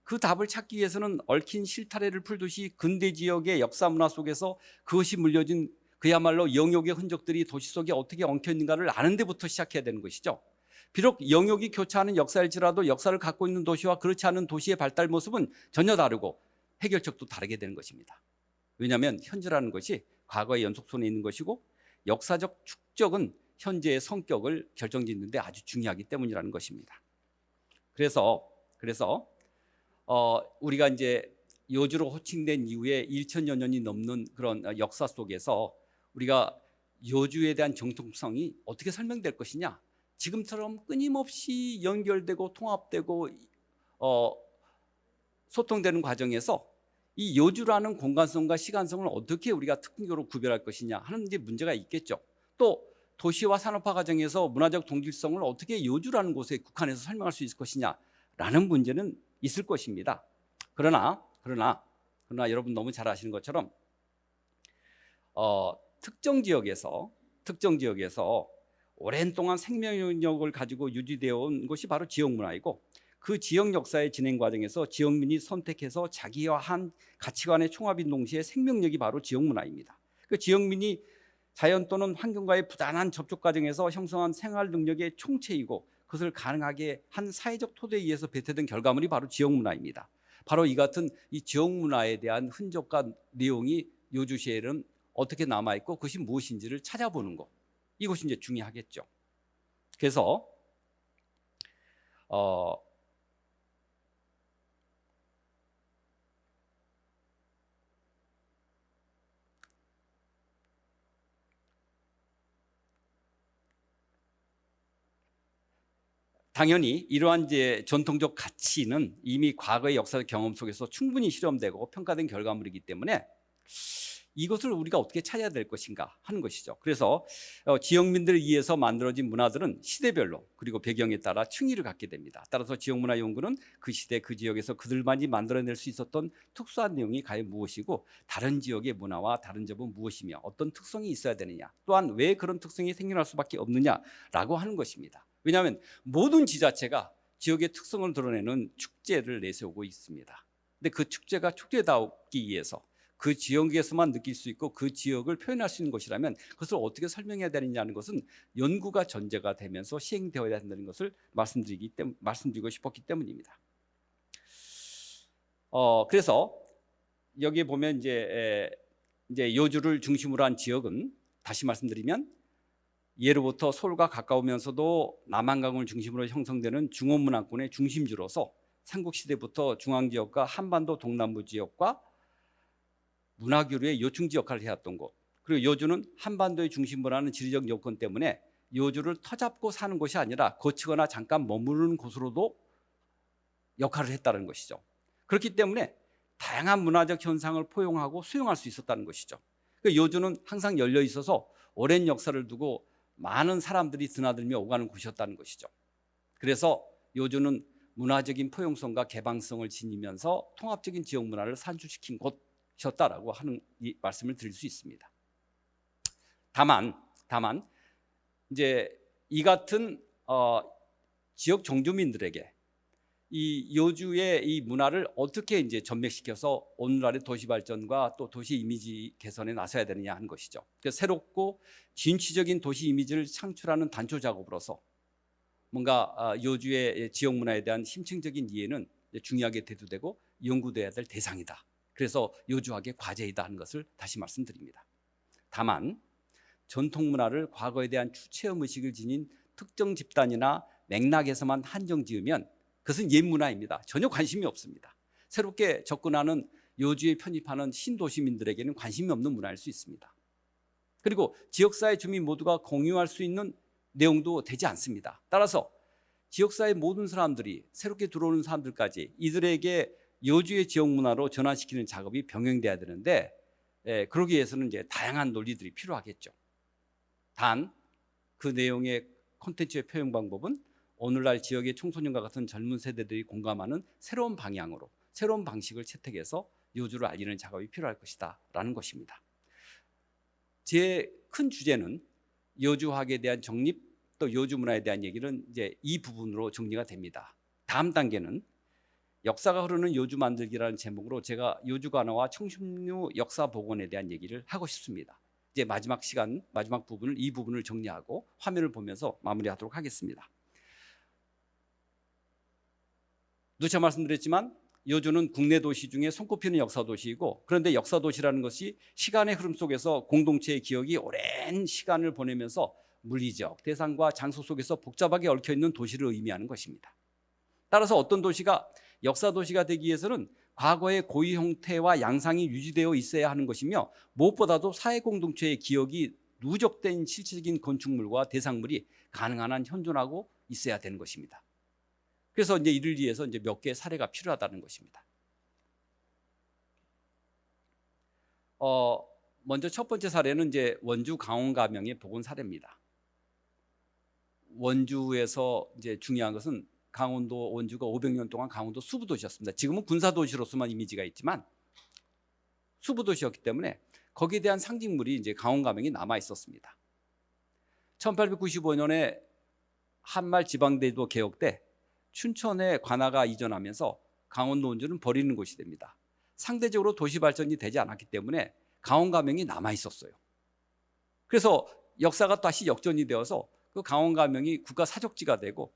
그 답을 찾기 위해서는 얽힌 실타래를 풀듯이 근대 지역의 역사 문화 속에서 그것이 물려진 그야말로 영역의 흔적들이 도시 속에 어떻게 엉켜 있는가를 아는 데부터 시작해야 되는 것이죠. 비록 영역이 교차하는 역사일지라도 역사를 갖고 있는 도시와 그렇지 않은 도시의 발달 모습은 전혀 다르고 해결책도 다르게 되는 것입니다. 왜냐하면 현재라는 것이 과거의 연속선에 있는 것이고 역사적 축적은 현재의 성격을 결정짓는 데 아주 중요하기 때문이라는 것입니다. 그래서 우리가 이제 여주로 호칭된 이후에 1000여 년이 넘는 그런 역사 속에서 우리가 여주에 대한 정통성이 어떻게 설명될 것이냐, 지금처럼 끊임없이 연결되고 통합되고 소통되는 과정에서 이 여주라는 공간성과 시간성을 어떻게 우리가 특징적으로 구별할 것이냐 하는 이제 문제가 있겠죠. 또 도시와 산업화 과정에서 문화적 동질성을 어떻게 여주라는 곳에 국한해서 설명할 수 있을 것이냐라는 문제는 있을 것입니다. 그러나 여러분 너무 잘 아시는 것처럼 특정 지역에서 오랜 동안 생명력을 가지고 유지되어 온 것이 바로 지역 문화이고, 그 지역 역사의 진행 과정에서 지역민이 선택해서 자기와 한 가치관의 총합인 동시에 생명력이 바로 지역 문화입니다. 그 지역민이 자연 또는 환경과의 부단한 접촉 과정에서 형성한 생활 능력의 총체이고 그것을 가능하게 한 사회적 토대에 의해서 배태된 결과물이 바로 지역 문화입니다. 바로 이 같은 이 지역 문화에 대한 흔적과 내용이 여주시에는 어떻게 남아있고 그것이 무엇인지를 찾아보는 것, 이것이 이제 중요하겠죠. 그래서 당연히 이러한 이제 전통적 가치는 이미 과거의 역사적 경험 속에서 충분히 실험되고 평가된 결과물이기 때문에 이것을 우리가 어떻게 찾아야 될 것인가 하는 것이죠. 그래서 지역민들에 의해서 만들어진 문화들은 시대별로 그리고 배경에 따라 층위를 갖게 됩니다. 따라서 지역문화연구는 그 시대 그 지역에서 그들만이 만들어낼 수 있었던 특수한 내용이 과연 무엇이고 다른 지역의 문화와 다른 점은 무엇이며 어떤 특성이 있어야 되느냐, 또한 왜 그런 특성이 생겨날 수밖에 없느냐라고 하는 것입니다. 왜냐하면 모든 지자체가 지역의 특성을 드러내는 축제를 내세우고 있습니다. 근데 그 축제가 축제다우기 위해서 그 지역에서만 느낄 수 있고 그 지역을 표현할 수 있는 것이라면 그것을 어떻게 설명해야 되느냐는 것은 연구가 전제가 되면서 시행되어야 한다는 것을 말씀드리고 싶었기 때문입니다. 그래서 여기에 보면 이제 여주를 중심으로 한 지역은 다시 말씀드리면 예로부터 서울과 가까우면서도 남한강을 중심으로 형성되는 중원문화권의 중심지로서 삼국시대부터 중앙지역과 한반도 동남부 지역과 문화교류의 요충지 역할을 해왔던 곳, 그리고 여주는 한반도의 중심부라는 지리적 여건 때문에 여주를 터잡고 사는 곳이 아니라 거치거나 잠깐 머무르는 곳으로도 역할을 했다는 것이죠. 그렇기 때문에 다양한 문화적 현상을 포용하고 수용할 수 있었다는 것이죠. 그러니까 여주는 항상 열려 있어서 오랜 역사를 두고 많은 사람들이 드나들며 오가는 곳이었다는 것이죠. 그래서 여주는 문화적인 포용성과 개방성을 지니면서 통합적인 지역 문화를 산출시킨 곳이었다라고 하는 이 말씀을 드릴 수 있습니다. 다만 이제 이 같은 지역 종주민들에게 이 여주의 이 문화를 어떻게 이제 전맥시켜서 오늘날의 도시 발전과 또 도시 이미지 개선에 나서야 되느냐 하는 것이죠. 그래서 새롭고 진취적인 도시 이미지를 창출하는 단초 작업으로서 뭔가 여주의 지역 문화에 대한 심층적인 이해는 중요하게 대두되고 연구돼야 될 대상이다. 그래서 요주학의 과제이다 하는 것을 다시 말씀드립니다. 다만 전통 문화를 과거에 대한 추체험 의식을 지닌 특정 집단이나 맥락에서만 한정지으면 그것은 옛 문화입니다. 전혀 관심이 없습니다. 새롭게 접근하는 요주에 편입하는 신도시민들에게는 관심이 없는 문화일 수 있습니다. 그리고 지역사회 주민 모두가 공유할 수 있는 내용도 되지 않습니다. 따라서 지역사회 모든 사람들이, 새롭게 들어오는 사람들까지 이들에게 요주의 지역 문화로 전환시키는 작업이 병행돼야 되는데, 그러기 위해서는 이제 다양한 논리들이 필요하겠죠. 단 그 내용의 콘텐츠의 표현 방법은 오늘날 지역의 청소년과 같은 젊은 세대들이 공감하는 새로운 방향으로, 새로운 방식을 채택해서 요주를 알리는 작업이 필요할 것이다 라는 것입니다. 제 큰 주제는 요주학에 대한 정립, 또 요주 문화에 대한 얘기는 이제 이 부분으로 정리가 됩니다. 다음 단계는 역사가 흐르는 요주 만들기라는 제목으로 제가 요주 관화와 청심류 역사 복원에 대한 얘기를 하고 싶습니다. 이제 마지막 시간, 마지막 부분을, 이 부분을 정리하고 화면을 보면서 마무리하도록 하겠습니다. 누차 말씀드렸지만 요주는 국내 도시 중에 손꼽히는 역사 도시이고, 그런데 역사 도시라는 것이 시간의 흐름 속에서 공동체의 기억이 오랜 시간을 보내면서 물리적 대상과 장소 속에서 복잡하게 얽혀있는 도시를 의미하는 것입니다. 따라서 어떤 도시가 역사 도시가 되기 위해서는 과거의 고유 형태와 양상이 유지되어 있어야 하는 것이며, 무엇보다도 사회 공동체의 기억이 누적된 실질적인 건축물과 대상물이 가능한 한 현존하고 있어야 되는 것입니다. 그래서 이제 이를 위해서 이제 몇 개의 사례가 필요하다는 것입니다. 먼저 첫 번째 사례는 이제 원주 강원가명의 복원 사례입니다. 원주에서 이제 중요한 것은 강원도 원주가 500년 동안 강원도 수부도시였습니다. 지금은 군사도시로서만 이미지가 있지만 수부도시였기 때문에 거기에 대한 상징물이 이제 강원가명이 남아 있었습니다. 1895년에 한말 지방대도 개혁 때 춘천에 관아가 이전하면서 강원도 원주는 버리는 곳이 됩니다. 상대적으로 도시 발전이 되지 않았기 때문에 강원가명이 남아 있었어요. 그래서 역사가 다시 역전이 되어서 그 강원가명이 국가 사적지가 되고,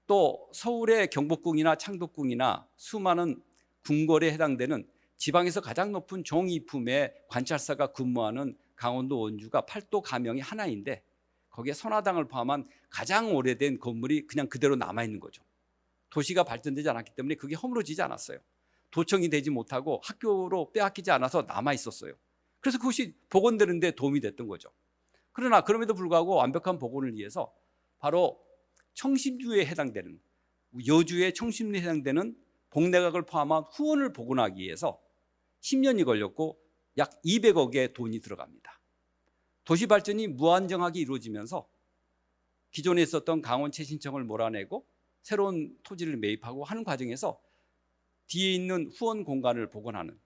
또 서울의 경복궁이나 창덕궁이나 수많은 궁궐에 해당되는 지방에서 가장 높은 정이품의 관찰사가 근무하는 강원도 원주가 팔도 가명이 하나인데, 거기에 선화당을 포함한 가장 오래된 건물이 그냥 그대로 남아있는 거죠. 도시가 발전되지 않았기 때문에 그게 허물어지지 않았어요. 도청이 되지 못하고 학교로 빼앗기지 않아서 남아있었어요. 그래서 그것이 복원되는 데 도움이 됐던 거죠. 그러나 그럼에도 불구하고 완벽한 복원을 위해서 바로 청심주에 해당되는, 여주의 청심리에 해당되는 복내각을 포함한 후원을 복원하기 위해서 10년이 걸렸고 약 200억의 돈이 들어갑니다. 도시 발전이 무한정하게 이루어지면서 기존에 있었던 강원 최신청을 몰아내고 새로운 토지를 매입하고 하는 과정에서 뒤에 있는 후원 공간을 복원하는,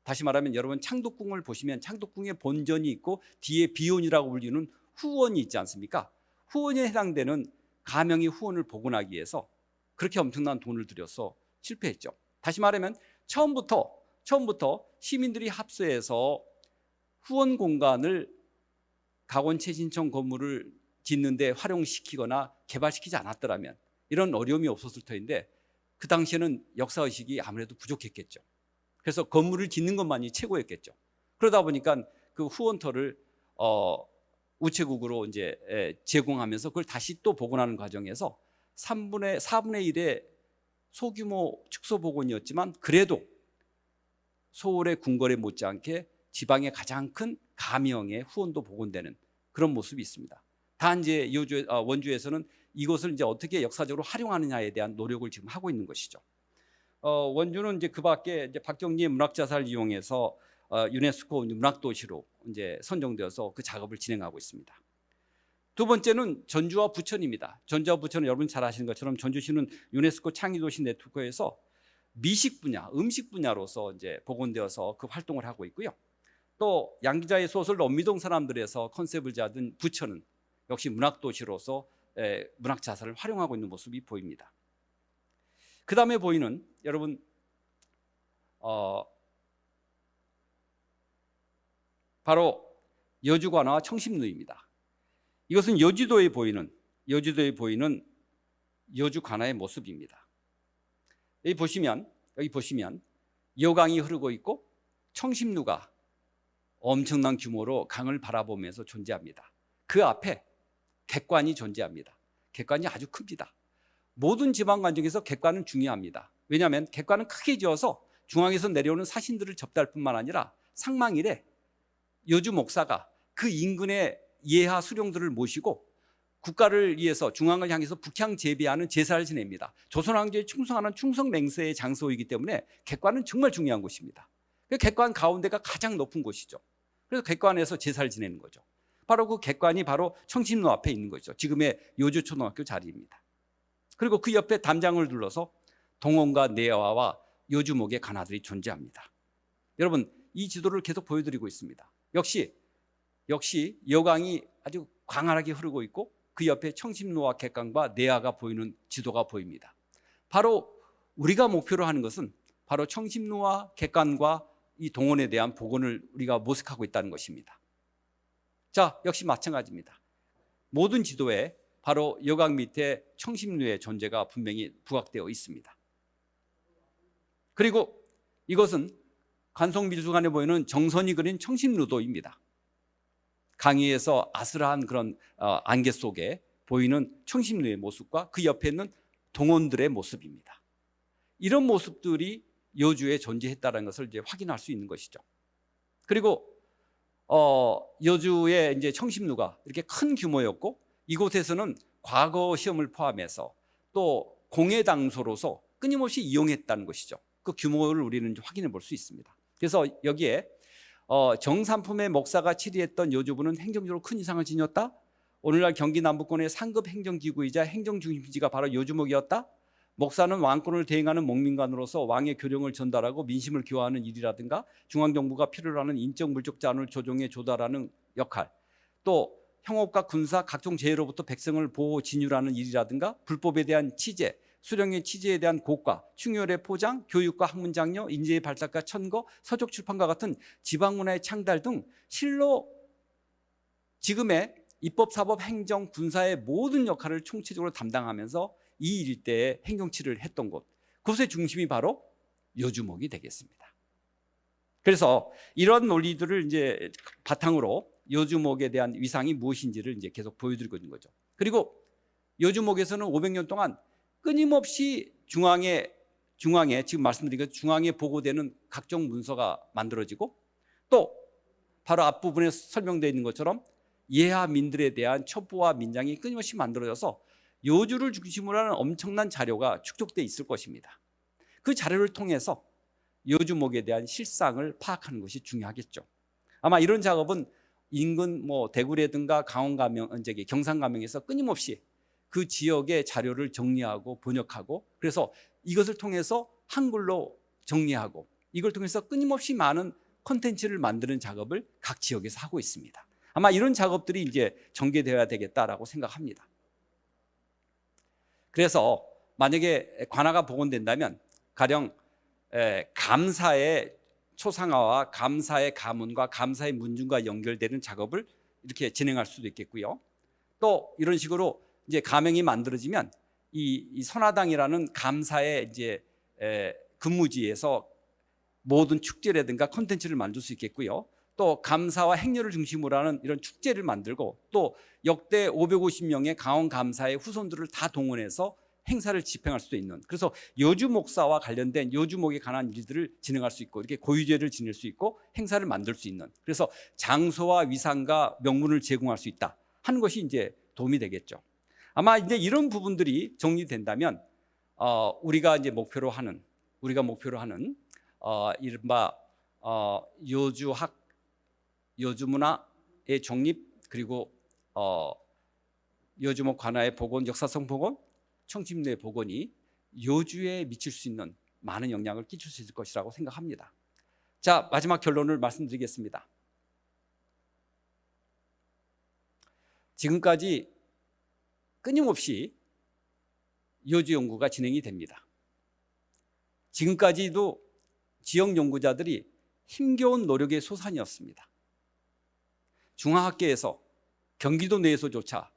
다시 말하면 여러분 창덕궁을 보시면 창덕궁에 본전이 있고 뒤에 비원이라고 불리는 후원이 있지 않습니까? 후원에 해당되는 가명의 후원을 복원하기 위해서 그렇게 엄청난 돈을 들여서 실패했죠. 다시 말하면 처음부터 시민들이 합세해서 후원 공간을 강원 최신청 건물을 짓는 데 활용시키거나 개발시키지 않았더라면 이런 어려움이 없었을 터인데, 그 당시에는 역사의식이 아무래도 부족했겠죠. 그래서 건물을 짓는 것만이 최고였겠죠. 그러다 보니까 그 후원터를 우체국으로 이제 제공하면서 그걸 다시 또 복원하는 과정에서 4분의 1의 소규모 축소 복원이었지만, 그래도 서울의 궁궐에 못지않게 지방의 가장 큰 가명의 후원도 복원되는 그런 모습이 있습니다. 단 이제 원주에서는 이것을 이제 어떻게 역사적으로 활용하느냐에 대한 노력을 지금 하고 있는 것이죠. 원주는 이제 그 밖에 이제 박경리의 문학자산을 이용해서 유네스코 문학도시로 이제 선정되어서 그 작업을 진행하고 있습니다. 두 번째는 전주와 부천입니다. 전주와 부천은 여러분 잘 아시는 것처럼 전주시는 유네스코 창의도시 네트워크에서 미식 분야, 음식 분야로서 이제 복원되어서 그 활동을 하고 있고요. 또 양 기자의 소설 엄미동 사람들에서 컨셉을 잡은 부천은 역시 문학도시로서 문학 자산을 활용하고 있는 모습이 보입니다. 그 다음에 보이는, 여러분 바로 여주관화와 청심루입니다. 이것은 여주도에 보이는 여주관화의 모습입니다. 여기 보시면 여강이 흐르고 있고 청심루가 엄청난 규모로 강을 바라보면서 존재합니다. 그 앞에 객관이 존재합니다. 객관이 아주 큽니다. 모든 지방관 중에서 객관은 중요합니다. 왜냐하면 객관은 크게 지어서 중앙에서 내려오는 사신들을 접대할 뿐만 아니라 상망일에 여주 목사가 그 인근의 예하 수령들을 모시고 국가를 위해서 중앙을 향해서 북향 재배하는 제사를 지냅니다. 조선왕조에 충성하는 충성맹세의 장소이기 때문에 객관은 정말 중요한 곳입니다. 객관 가운데가 가장 높은 곳이죠. 그래서 객관에서 제사를 지내는 거죠. 바로 그 객관이 바로 청심루 앞에 있는 거죠. 지금의 여주초등학교 자리입니다. 그리고 그 옆에 담장을 둘러서 동원과 내화와 여주목의 관아들이 존재합니다. 여러분, 이 지도를 계속 보여드리고 있습니다. 역시 여강이 아주 광활하게 흐르고 있고 그 옆에 청심루와 객관과 내화가 보이는 지도가 보입니다. 바로 우리가 목표로 하는 것은 바로 청심루와 객관과 이 동원에 대한 복원을 우리가 모색하고 있다는 것입니다. 자, 역시 마찬가지입니다. 모든 지도에 바로 여강 밑에 청심루의 존재가 분명히 부각되어 있습니다. 그리고 이것은 관송미술관에 보이는 정선이 그린 청심루도입니다. 강의에서 아슬한 그런 안개 속에 보이는 청심루의 모습과 그 옆에 있는 동원들의 모습입니다. 이런 모습들이 여주에 존재했다는 것을 이제 확인할 수 있는 것이죠. 그리고 여주의 이제 청심루가 이렇게 큰 규모였고 이곳에서는 과거 시험을 포함해서 또 공예 장소로서 끊임없이 이용했다는 것이죠. 그 규모를 우리는 확인해 볼 수 있습니다. 그래서 여기에 정삼품의 목사가 치리했던 여주부는 행정적으로 큰 이상을 지녔다. 오늘날 경기 남부권의 상급 행정기구이자 행정중심지가 바로 여주목이었다. 목사는 왕권을 대행하는 목민관으로서 왕의 교령을 전달하고 민심을 교화하는 일이라든가 중앙정부가 필요로 하는 인적 물적 자원을 조정해 조달하는 역할, 또 형업과 군사 각종 재해로부터 백성을 보호 진율하는 일이라든가 불법에 대한 취재, 수령의 취재에 대한 고가, 충혈의 포장, 교육과 학문 장려, 인재의 발달과 천거, 서적 출판과 같은 지방문화의 창달 등 실로 지금의 입법, 사법, 행정, 군사의 모든 역할을 총체적으로 담당하면서 이 일대에 행정치를 했던 곳, 그것의 중심이 바로 여주목이 되겠습니다. 그래서 이런 논리들을 이제 바탕으로 여주목에 대한 위상이 무엇인지를 이제 계속 보여드리고 있는 거죠. 그리고 여주목에서는 500년 동안 끊임없이 중앙에 지금 말씀드린 것 중앙에 보고되는 각종 문서가 만들어지고 또 바로 앞부분에 설명되어 있는 것처럼 예하민들에 대한 첩보와 민장이 끊임없이 만들어져서 여주를 중심으로 하는 엄청난 자료가 축적되어 있을 것입니다. 그 자료를 통해서 여주목에 대한 실상을 파악하는 것이 중요하겠죠. 아마 이런 작업은 인근 대구라든가 경상가명에서 끊임없이 그 지역의 자료를 정리하고 번역하고 그래서 이것을 통해서 한글로 정리하고 이걸 통해서 끊임없이 많은 콘텐츠를 만드는 작업을 각 지역에서 하고 있습니다. 아마 이런 작업들이 이제 전개되어야 되겠다라고 생각합니다. 그래서 만약에 관아가 복원된다면 가령 감사의 초상화와 감사의 가문과 감사의 문중과 연결되는 작업을 이렇게 진행할 수도 있겠고요. 또 이런 식으로 이제 가명이 만들어지면 이 선화당이라는 감사의 이제 근무지에서 모든 축제라든가 콘텐츠를 만들 수 있겠고요. 또 감사와 행렬을 중심으로 하는 이런 축제를 만들고 또 역대 550명의 강원 감사의 후손들을 다 동원해서 행사를 집행할 수도 있는, 그래서 여주 목사와 관련된 여주목에 관한 일들을 진행할 수 있고 이렇게 고유제를 지낼 수 있고 행사를 만들 수 있는, 그래서 장소와 위상과 명분을 제공할 수 있다 하는 것이 이제 도움이 되겠죠. 아마 이제 이런 부분들이 정리된다면 우리가 목표로 하는 이른바 여주학, 여주문화의 정립, 그리고 여주목 관아의 복원, 역사성 복원, 청심루의 복원이 여주에 미칠 수 있는 많은 영향을 끼칠 수 있을 것이라고 생각합니다. 자, 마지막 결론을 말씀드리겠습니다. 지금까지 끊임없이 여주 연구가 진행이 됩니다. 지금까지도 지역 연구자들이 힘겨운 노력의 소산이었습니다. 중화학계에서 경기도 내에서조차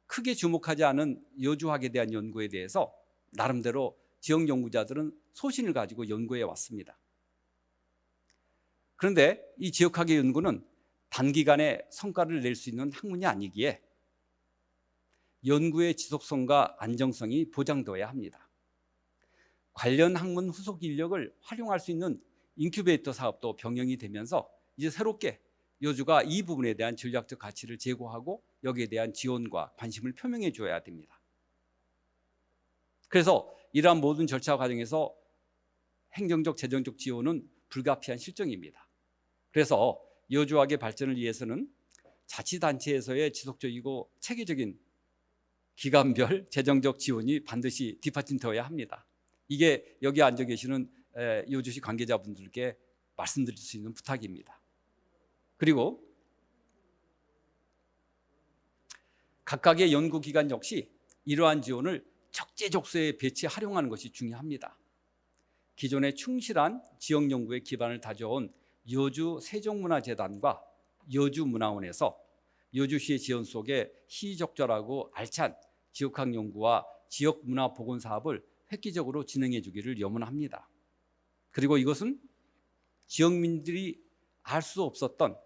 크게 주목하지 않은 여주학에 대한 연구에 대해서 나름대로 지역 연구자들은 소신을 가지고 연구해 왔습니다. 그런데 이 지역학의 연구는 단기간에 성과를 낼 수 있는 학문이 아니기에 연구의 지속성과 안정성이 보장되어야 합니다. 관련 학문 후속 인력을 활용할 수 있는 인큐베이터 사업도 병행이 되면서 이제 새롭게 여주가 이 부분에 대한 전략적 가치를 제고하고 여기에 대한 지원과 관심을 표명해 줘야 됩니다. 그래서 이러한 모든 절차 과정에서 행정적, 재정적 지원은 불가피한 실정입니다. 그래서 여주학의 발전을 위해서는 자치단체에서의 지속적이고 체계적인 기관별 재정적 지원이 반드시 뒷받침되어야 합니다. 이게 여기 앉아 계시는 여주시 관계자분들께 말씀드릴 수 있는 부탁입니다. 그리고 각각의 연구기관 역시 이러한 지원을 적재적소에 배치 활용하는 것이 중요합니다. 기존에 충실한 지역 연구의 기반을 다져온 여주 세종문화재단과 여주문화원에서 여주시의 지원 속에 시적절하고 알찬 지역학 연구와 지역 문화 복원 사업을 획기적으로 진행해 주기를 염원합니다. 그리고 이것은 지역민들이 알 수 없었던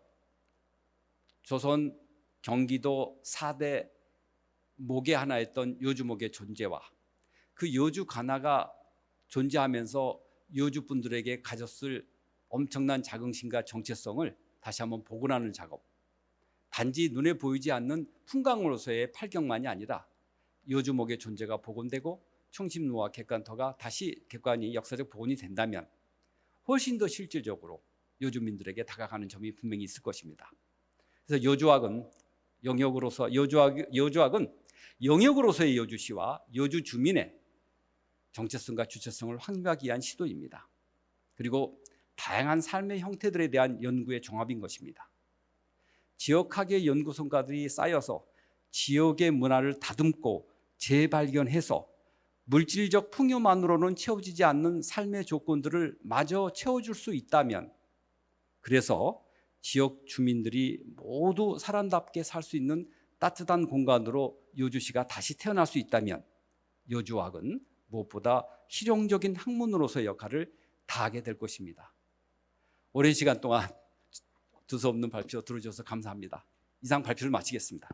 조선 경기도 4대 목의 하나였던 여주목의 존재와 그 여주 관아가 존재하면서 여주 분들에게 가졌을 엄청난 자긍심과 정체성을 다시 한번 복원하는 작업, 단지 눈에 보이지 않는 풍광으로서의 팔경만이 아니라 여주목의 존재가 복원되고 청심루와 객관터가 다시 객관이 역사적 복원이 된다면 훨씬 더 실질적으로 여주민들에게 다가가는 점이 분명히 있을 것입니다. 그래서 여주학은 영역으로서의 여주시와 여주 주민의 정체성과 주체성을 확립하기 위한 시도입니다. 그리고 다양한 삶의 형태들에 대한 연구의 종합인 것입니다. 지역학의 연구 성과들이 쌓여서 지역의 문화를 다듬고 재발견해서 물질적 풍요만으로는 채워지지 않는 삶의 조건들을 마저 채워줄 수 있다면, 그래서 지역 주민들이 모두 사람답게 살 수 있는 따뜻한 공간으로 여주시가 다시 태어날 수 있다면 여주학은 무엇보다 실용적인 학문으로서의 역할을 다하게 될 것입니다. 오랜 시간 동안 두서없는 발표 들어주셔서 감사합니다. 이상 발표를 마치겠습니다.